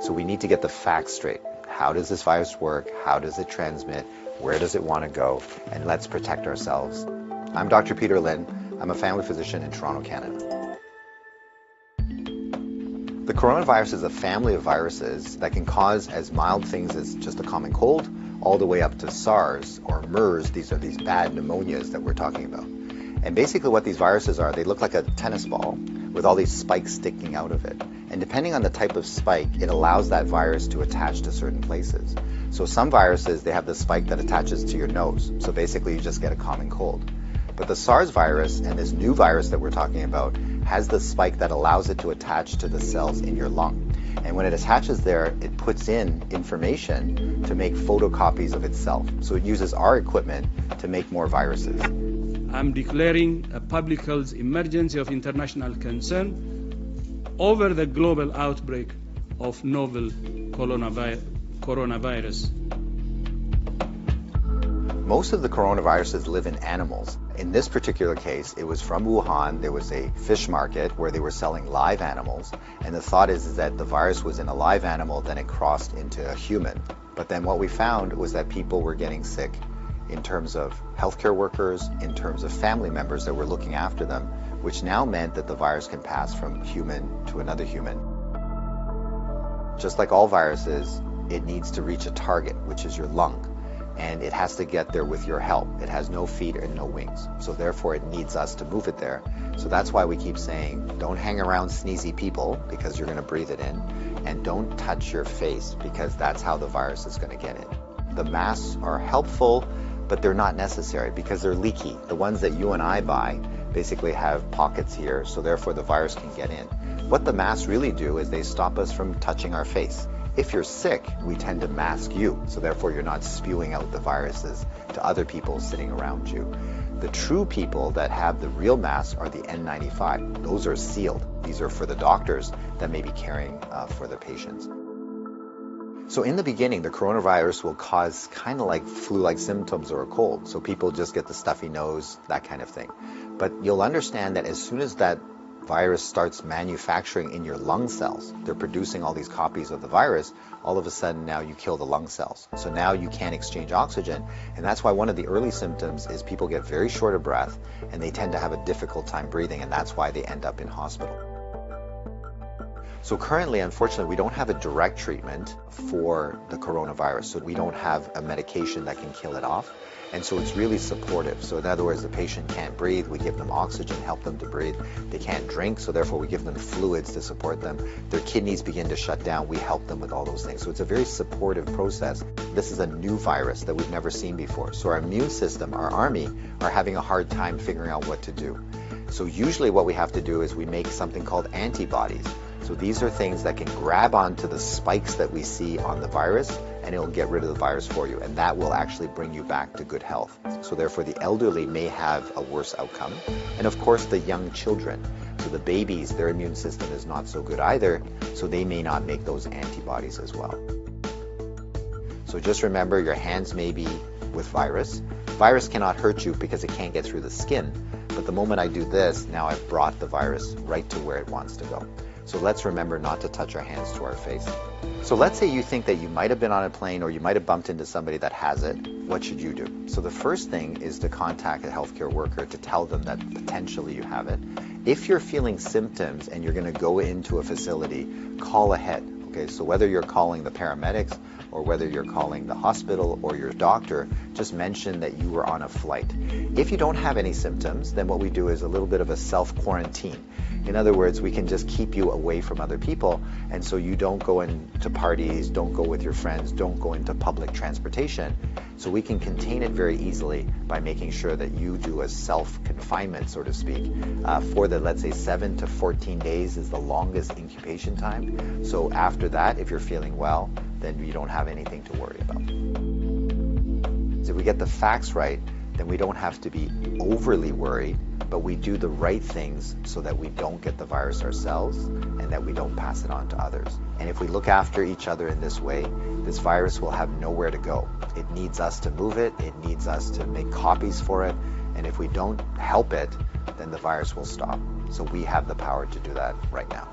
So we need to get the facts straight. How does this virus work? How does it transmit? Where does it want to go? And let's protect ourselves. I'm Dr. Peter Lin. I'm a family physician in Toronto, Canada. The coronavirus is a family of viruses that can cause as mild things as just a common cold, all the way up to SARS or MERS. These are these bad pneumonias that we're talking about. And basically what these viruses are, they look like a tennis ball with all these spikes sticking out of it. And depending on the type of spike, it allows that virus to attach to certain places. So some viruses, they have the spike that attaches to your nose. So basically you just get a common cold. But the SARS virus and this new virus that we're talking about has the spike that allows it to attach to the cells in your lung. And when it attaches there, it puts in information to make photocopies of itself. So it uses our equipment to make more viruses. I'm declaring a public health emergency of international concern over the global outbreak of novel coronavirus. Most of the coronaviruses live in animals. In this particular case, it was from Wuhan. There was a fish market where they were selling live animals. And the thought is that the virus was in a live animal, then it crossed into a human. But then what we found was that people were getting sick in terms of healthcare workers, in terms of family members that were looking after them, which now meant that the virus can pass from human to another human. Just like all viruses, it needs to reach a target, which is your lung. And it has to get there with your help. It has no feet and no wings. So therefore it needs us to move it there. So that's why we keep saying, don't hang around sneezy people because you're going to breathe it in. And don't touch your face because that's how the virus is going to get in. The masks are helpful, but they're not necessary because they're leaky. The ones that you and I buy basically have pockets here, so therefore the virus can get in. What the masks really do is they stop us from touching our face. If you're sick, we tend to mask you, so therefore you're not spewing out the viruses to other people sitting around you. The true people that have the real masks are the N95. Those are sealed. These are for the doctors that may be caring for the patients. So in the beginning, the coronavirus will cause kind of like flu-like symptoms or a cold. So people just get the stuffy nose, that kind of thing. But you'll understand that as soon as that virus starts manufacturing in your lung cells, they're producing all these copies of the virus, all of a sudden now you kill the lung cells. So now you can't exchange oxygen. And that's why one of the early symptoms is people get very short of breath and they tend to have a difficult time breathing, and that's why they end up in hospital. So currently, unfortunately, we don't have a direct treatment for the coronavirus. So we don't have a medication that can kill it off. And so it's really supportive. So in other words, the patient can't breathe, we give them oxygen, help them to breathe. They can't drink, so therefore we give them fluids to support them. Their kidneys begin to shut down, we help them with all those things. So it's a very supportive process. This is a new virus that we've never seen before. So our immune system, our army, are having a hard time figuring out what to do. So usually what we have to do is we make something called antibodies. So these are things that can grab onto the spikes that we see on the virus, and it'll get rid of the virus for you, and that will actually bring you back to good health. So therefore the elderly may have a worse outcome, and of course the young children. So the babies, their immune system is not so good either, so they may not make those antibodies as well. So just remember, your hands may be with virus. Virus cannot hurt you because it can't get through the skin, but the moment I do this, now I've brought the virus right to where it wants to go. So let's remember not to touch our hands to our face. So let's say you think that you might have been on a plane or you might have bumped into somebody that has it. What should you do? So the first thing is to contact a healthcare worker to tell them that potentially you have it. If you're feeling symptoms and you're going to go into a facility, call ahead. Okay, so whether you're calling the paramedics or whether you're calling the hospital or your doctor, just mention that you were on a flight. If you don't have any symptoms, then what we do is a little bit of a self-quarantine. In other words, we can just keep you away from other people, and so you don't go into parties, don't go with your friends, don't go into public transportation. So we can contain it very easily by making sure that you do a self-confinement, so to speak, for the, let's say, 7 to 14 days is the longest incubation time. So after that, if you're feeling well, then you don't have anything to worry about. So if we get the facts right, then we don't have to be overly worried, but we do the right things so that we don't get the virus ourselves and that we don't pass it on to others. And if we look after each other in this way, this virus will have nowhere to go. It needs us to move it, it needs us to make copies for it, and if we don't help it, then the virus will stop. So we have the power to do that right now.